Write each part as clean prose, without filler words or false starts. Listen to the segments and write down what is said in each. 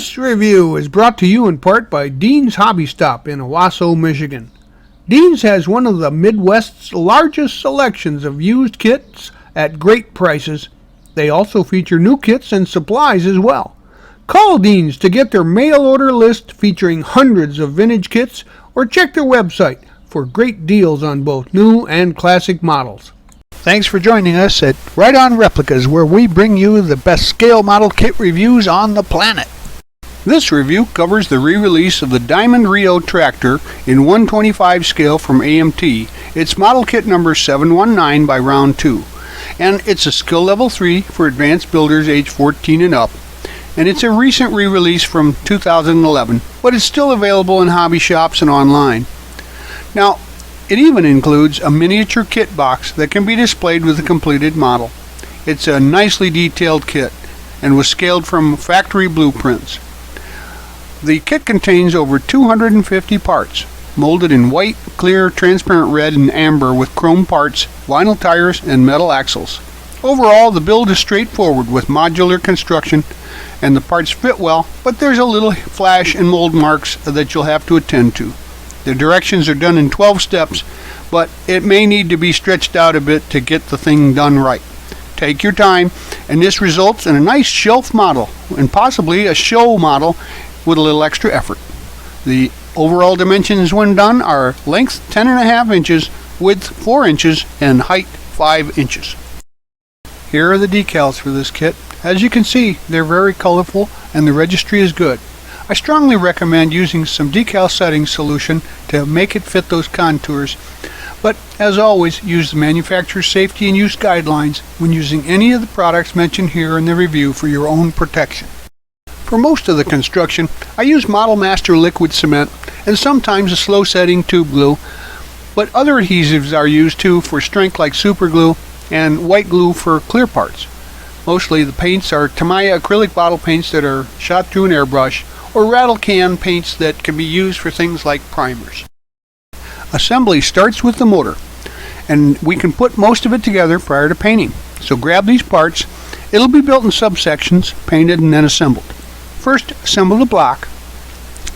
This review is brought to you in part by Dean's Hobby Stop in Owasso, Michigan. Dean's has one of the Midwest's largest selections of used kits at great prices. They also feature new kits and supplies as well. Call Dean's to get their mail order list featuring hundreds of vintage kits, or check their website for great deals on both new and classic models. Thanks for joining us at Right On Replicas, where we bring you the best scale model kit reviews on the planet. This review covers the re-release of the Diamond Rio tractor in 125 scale from AMT. It's model kit number 719 by round 2. And it's a skill level 3 for advanced builders age 14 and up. And it's a recent re-release from 2011, but it's still available in hobby shops and online. Now, it even includes a miniature kit box that can be displayed with a completed model. It's a nicely detailed kit and was scaled from factory blueprints. The kit contains over 250 parts, molded in white, clear, transparent red, and amber with chrome parts, vinyl tires, and metal axles. Overall, the build is straightforward with modular construction, and the parts fit well, but there's a little flash and mold marks that you'll have to attend to. The directions are done in 12 steps, but it may need to be stretched out a bit to get the thing done right. Take your time, and this results in a nice shelf model, and possibly a show model with a little extra effort. The overall dimensions when done are length 10.5 inches, width 4 inches, and height 5 inches. Here are the decals for this kit. As you can see, they're very colorful and the registry is good. I strongly recommend using some decal setting solution to make it fit those contours, but as always, use the manufacturer's safety and use guidelines when using any of the products mentioned here in the review for your own protection. For most of the construction, I use Model Master liquid cement and sometimes a slow setting tube glue, but other adhesives are used too for strength like super glue and white glue for clear parts. Mostly the paints are Tamiya acrylic bottle paints that are shot through an airbrush, or rattle can paints that can be used for things like primers. Assembly starts with the motor, and we can put most of it together prior to painting. So grab these parts. It'll be built in subsections, painted, and then assembled. First, assemble the block.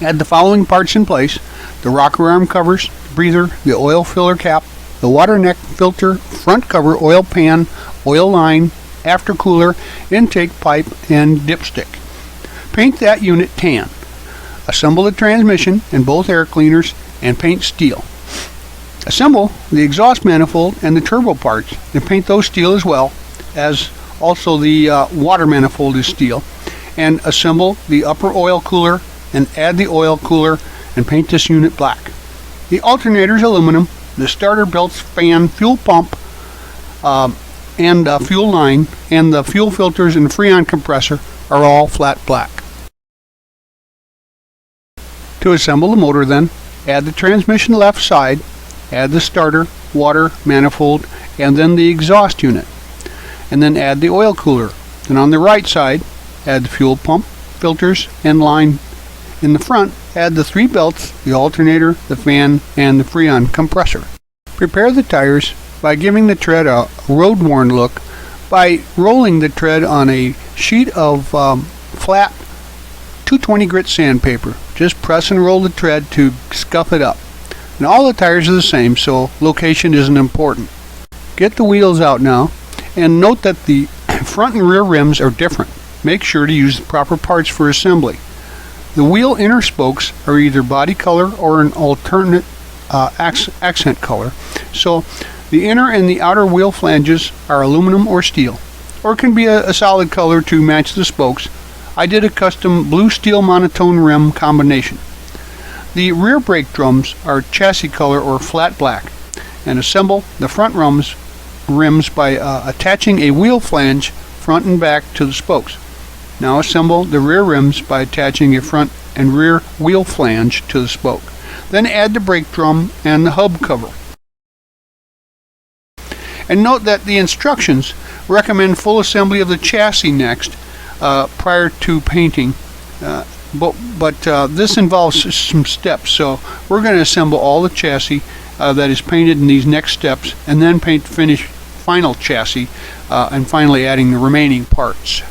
Add the following parts in place: the rocker arm covers, the breather, the oil filler cap, the water neck filter, front cover, oil pan, oil line, aftercooler, intake pipe, and dipstick. Paint that unit tan. Assemble the transmission and both air cleaners and paint steel. Assemble the exhaust manifold and the turbo parts and paint those steel as well, as also the water manifold is steel. And assemble the upper oil cooler and add the oil cooler and paint this unit black. The alternator is aluminum. The starter belts, fan, fuel pump, and fuel line, and the fuel filters and Freon compressor are all flat black. To assemble the motor then, add the transmission left side, add the starter, water, manifold, and then the exhaust unit, and then add the oil cooler. Then on the right side, add the fuel pump, filters, and line. In the front, add the 3 belts, the alternator, the fan, and the Freon compressor. Prepare the tires by giving the tread a road-worn look by rolling the tread on a sheet of flat 220 grit sandpaper. Just press and roll the tread to scuff it up. And all the tires are the same, so location isn't important. Get the wheels out now, and note that the front and rear rims are different. Make sure to use the proper parts for assembly. The wheel inner spokes are either body color or an alternate accent color, so the inner and the outer wheel flanges are aluminum or steel, or can be a solid color to match the spokes. I did a custom blue steel monotone rim combination. The rear brake drums are chassis color or flat black, and assemble the front rims by attaching a wheel flange front and back to the spokes. Now assemble the rear rims by attaching a front and rear wheel flange to the spoke. Then add the brake drum and the hub cover. And note that the instructions recommend full assembly of the chassis next, prior to painting, but this involves some steps, so we're going to assemble all the chassis that is painted in these next steps, and then paint the final chassis, and finally adding the remaining parts.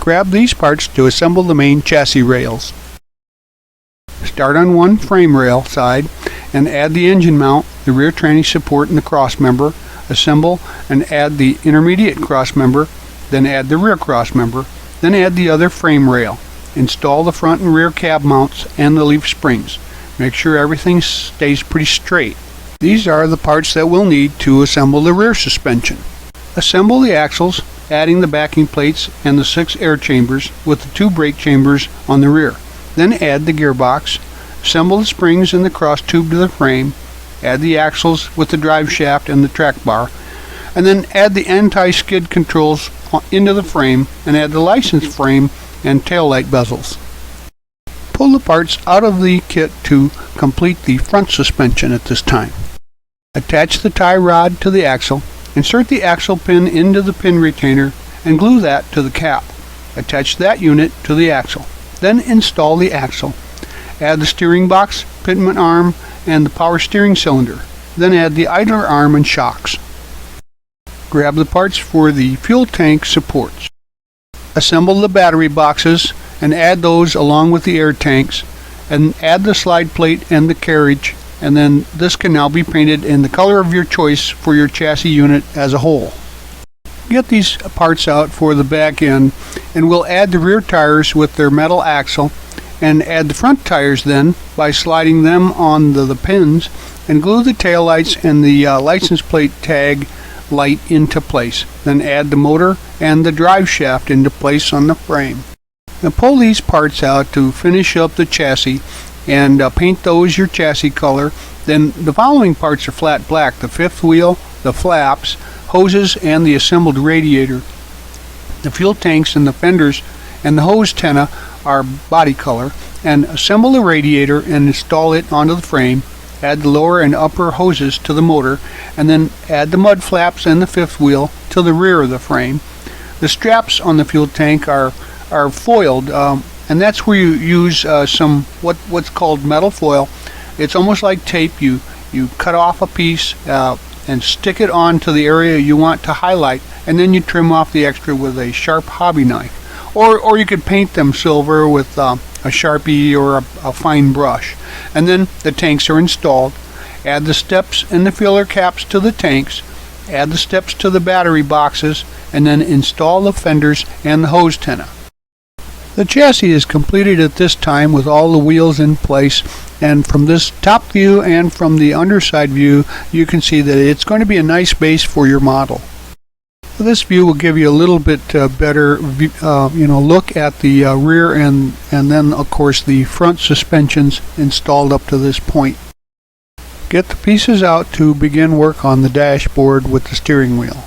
grab these parts to assemble the main chassis rails. Start on one frame rail side and add the engine mount, the rear tranny support, and the cross member. Assemble and add the intermediate cross member, then add the rear cross member, then add the other frame rail. Install the front and rear cab mounts and the leaf springs. Make sure everything stays pretty straight. These are the parts that we'll need to assemble the rear suspension. Assemble the axles, adding the backing plates and the 6 air chambers with the 2 brake chambers on the rear. Then add the gearbox. Assemble the springs and the cross tube to the frame. Add the axles with the drive shaft and the track bar. And then add the anti-skid controls into the frame and add the license frame and tail light bezels. Pull the parts out of the kit to complete the front suspension at this time. Attach the tie rod to the axle. Insert the axle pin into the pin retainer and glue that to the cap. Attach that unit to the axle. Then install the axle. Add the steering box, pitman arm, and the power steering cylinder. Then add the idler arm and shocks. Grab the parts for the fuel tank supports. Assemble the battery boxes and add those along with the air tanks, and add the slide plate and the carriage, and then this can now be painted in the color of your choice for your chassis unit as a whole. Get these parts out for the back end, and we'll add the rear tires with their metal axle and add the front tires then by sliding them on the pins, and glue the tail lights and the license plate tag light into place. Then add the motor and the drive shaft into place on the frame. Now pull these parts out to finish up the chassis and paint those your chassis color. Then the following parts are flat black: the fifth wheel, the flaps, hoses, and the assembled radiator. The fuel tanks and the fenders and the hose tenna are body color. And assemble the radiator and install it onto the frame. Add the lower and upper hoses to the motor, and then add the mud flaps and the fifth wheel to the rear of the frame. The straps on the fuel tank are foiled, and that's where you use some what's called metal foil. It's almost like tape. You cut off a piece and stick it onto the area you want to highlight, and then you trim off the extra with a sharp hobby knife. Or you could paint them silver with a Sharpie or a fine brush. And then the tanks are installed. Add the steps and the filler caps to the tanks. Add the steps to the battery boxes, and then install the fenders and the hose tenna. The chassis is completed at this time with all the wheels in place, and from this top view and from the underside view you can see that it's going to be a nice base for your model. This view will give you a little bit better look at the rear and then of course the front suspensions installed up to this point. Get the pieces out to begin work on the dashboard with the steering wheel.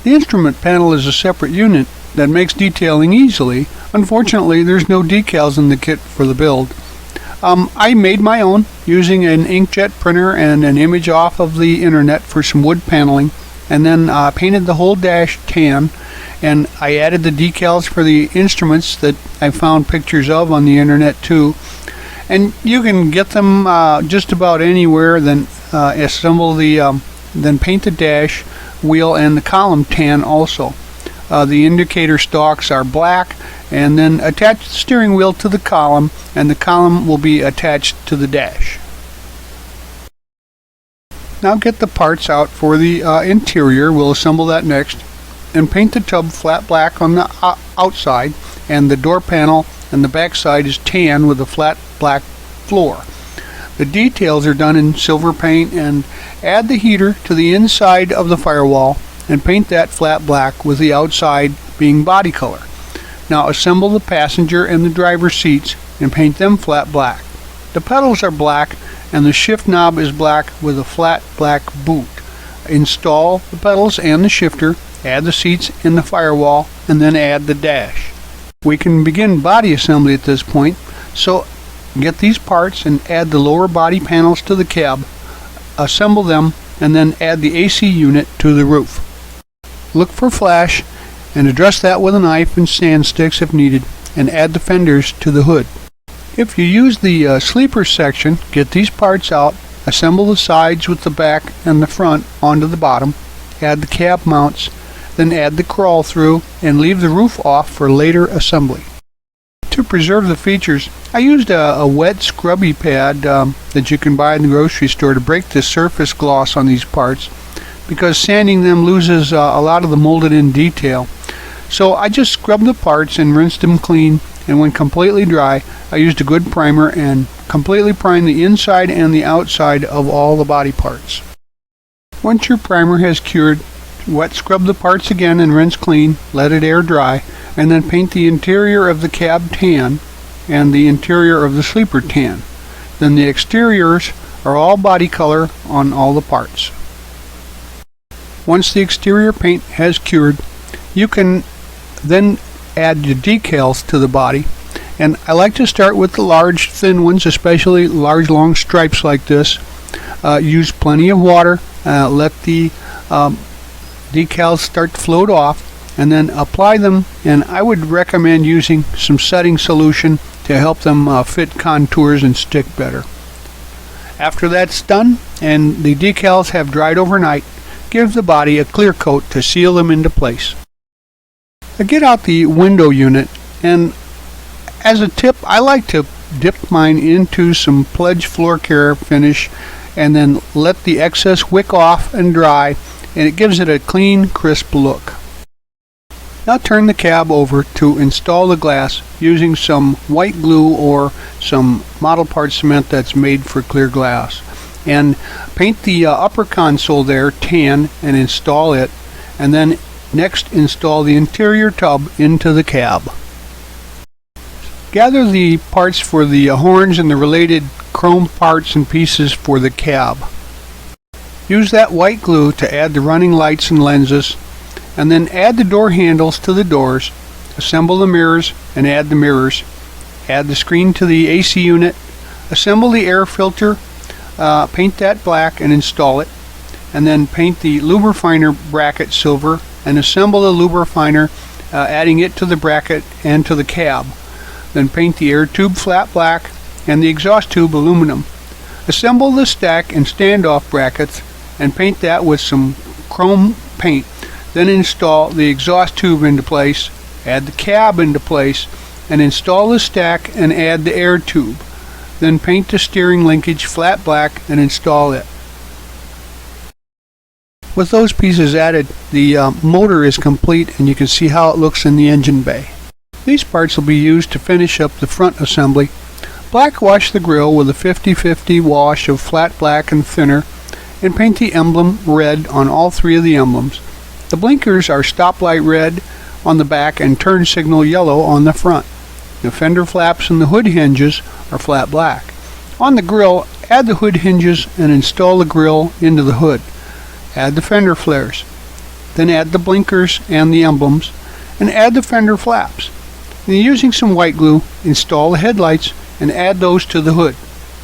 The instrument panel is a separate unit that makes detailing easily. Unfortunately, there's no decals in the kit for the build. I made my own using an inkjet printer and an image off of the internet for some wood paneling, and then painted the whole dash tan, and I added the decals for the instruments that I found pictures of on the internet too. And you can get them just about anywhere. Then assemble then paint the dash wheel and the column tan also. The indicator stalks are black, and then attach the steering wheel to the column, and the column will be attached to the dash. Now get the parts out for the interior. We'll assemble that next, and paint the tub flat black on the outside, and the door panel and the back side is tan with a flat black floor. The details are done in silver paint, and add the heater to the inside of the firewall and paint that flat black with the outside being body color. Now assemble the passenger and the driver seats and paint them flat black. The pedals are black and the shift knob is black with a flat black boot. Install the pedals and the shifter, add the seats in the firewall, and then add the dash. We can begin body assembly at this point, so get these parts and add the lower body panels to the cab, assemble them, and then add the AC unit to the roof. Look for flash and address that with a knife and sand sticks if needed, and add the fenders to the hood. If you use the sleeper section, get these parts out, assemble the sides with the back and the front onto the bottom, add the cab mounts, then add the crawl through and leave the roof off for later assembly. To preserve the features, I used a wet scrubby pad that you can buy in the grocery store to break the surface gloss on these parts, because sanding them loses a lot of the molded in detail. So I just scrubbed the parts and rinsed them clean, and when completely dry, I used a good primer and completely primed the inside and the outside of all the body parts. Once your primer has cured, wet scrub the parts again and rinse clean, let it air dry, and then paint the interior of the cab tan and the interior of the sleeper tan. Then the exteriors are all body color on all the parts. Once the exterior paint has cured, you can then add your decals to the body, and I like to start with the large thin ones, especially large long stripes like this. Use plenty of water, let the decals start to float off, and then apply them, and I would recommend using some setting solution to help them fit contours and stick better. After that's done and the decals have dried overnight, give the body a clear coat to seal them into place. I get out the window unit, and as a tip, I like to dip mine into some Pledge floor care finish and then let the excess wick off and dry, and it gives it a clean, crisp look. Now turn the cab over to install the glass using some white glue or some model part cement that's made for clear glass. And paint the upper console there tan and install it, and then next install the interior tub into the cab. Gather the parts for the horns and the related chrome parts and pieces for the cab. Use that white glue to add the running lights and lenses, and then add the door handles to the doors, assemble the mirrors and add the mirrors, add the screen to the AC unit, assemble the air filter, paint that black and install it, and then paint the lubrifiner bracket silver and assemble the lubrifiner, adding it to the bracket and to the cab. Then paint the air tube flat black and the exhaust tube aluminum. Assemble the stack and standoff brackets and paint that with some chrome paint. Then install the exhaust tube into place, add the cab into place, and install the stack and add the air tube. Then paint the steering linkage flat black and install it. With those pieces added, the motor is complete, and you can see how it looks in the engine bay. These parts will be used to finish up the front assembly. Black wash the grille with a 50-50 wash of flat black and thinner, and paint the emblem red on all three of the emblems. The blinkers are stoplight red on the back and turn signal yellow on the front. The fender flaps and the hood hinges are flat black. On the grille, add the hood hinges and install the grille into the hood. Add the fender flares. Then add the blinkers and the emblems, and add the fender flaps. And using some white glue, install the headlights and add those to the hood.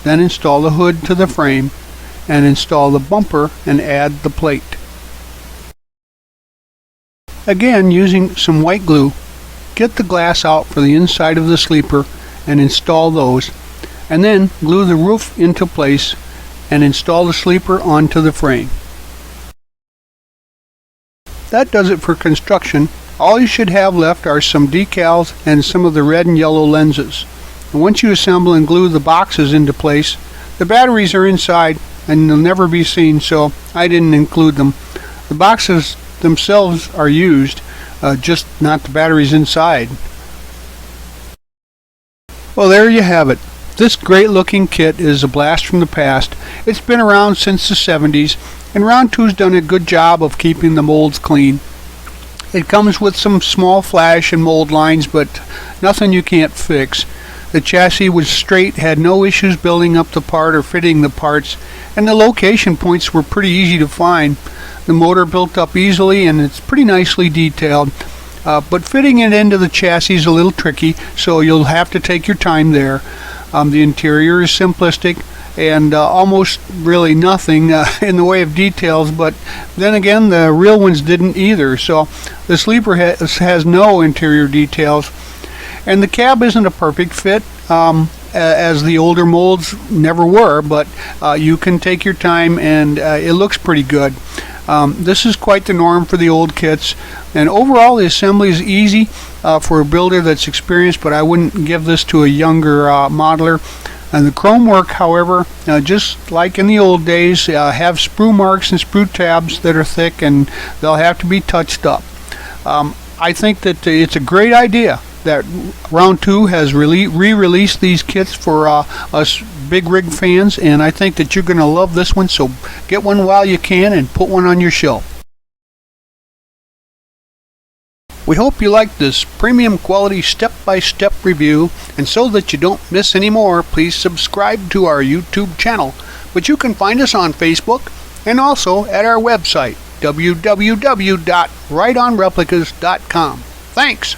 Then install the hood to the frame and install the bumper and add the plate. Again, using some white glue, get the glass out for the inside of the sleeper and install those, and then glue the roof into place and install the sleeper onto the frame. That does it for construction. All you should have left are some decals and some of the red and yellow lenses. And once you assemble and glue the boxes into place, the batteries are inside and they'll never be seen, so I didn't include them. The boxes themselves are used, just not the batteries inside. Well, there you have it. This great looking kit is a blast from the past. It's been around since the 70s, and Round 2's done a good job of keeping the molds clean. It comes with some small flash and mold lines, but nothing you can't fix. The chassis was straight, had no issues building up the part or fitting the parts, and the location points were pretty easy to find. The motor built up easily and it's pretty nicely detailed, but fitting it into the chassis is a little tricky, so you'll have to take your time there. The interior is simplistic and almost really nothing in the way of details, but then again the real ones didn't either, so the sleeper has no interior details, and the cab isn't a perfect fit, as the older molds never were, but you can take your time and it looks pretty good. This is quite the norm for the old kits, and overall the assembly is easy for a builder that's experienced, but I wouldn't give this to a younger modeler. And the chrome work, however, just like in the old days, have sprue marks and sprue tabs that are thick, and they'll have to be touched up. I think that it's a great idea that Round 2 has re-released these kits for us big rig fans, and I think that you're going to love this one, so get one while you can and put one on your shelf. We hope you like this premium quality step-by-step review, and so that you don't miss any more, please subscribe to our YouTube channel, but you can find us on Facebook and also at our website www.rightonreplicas.com. Thanks!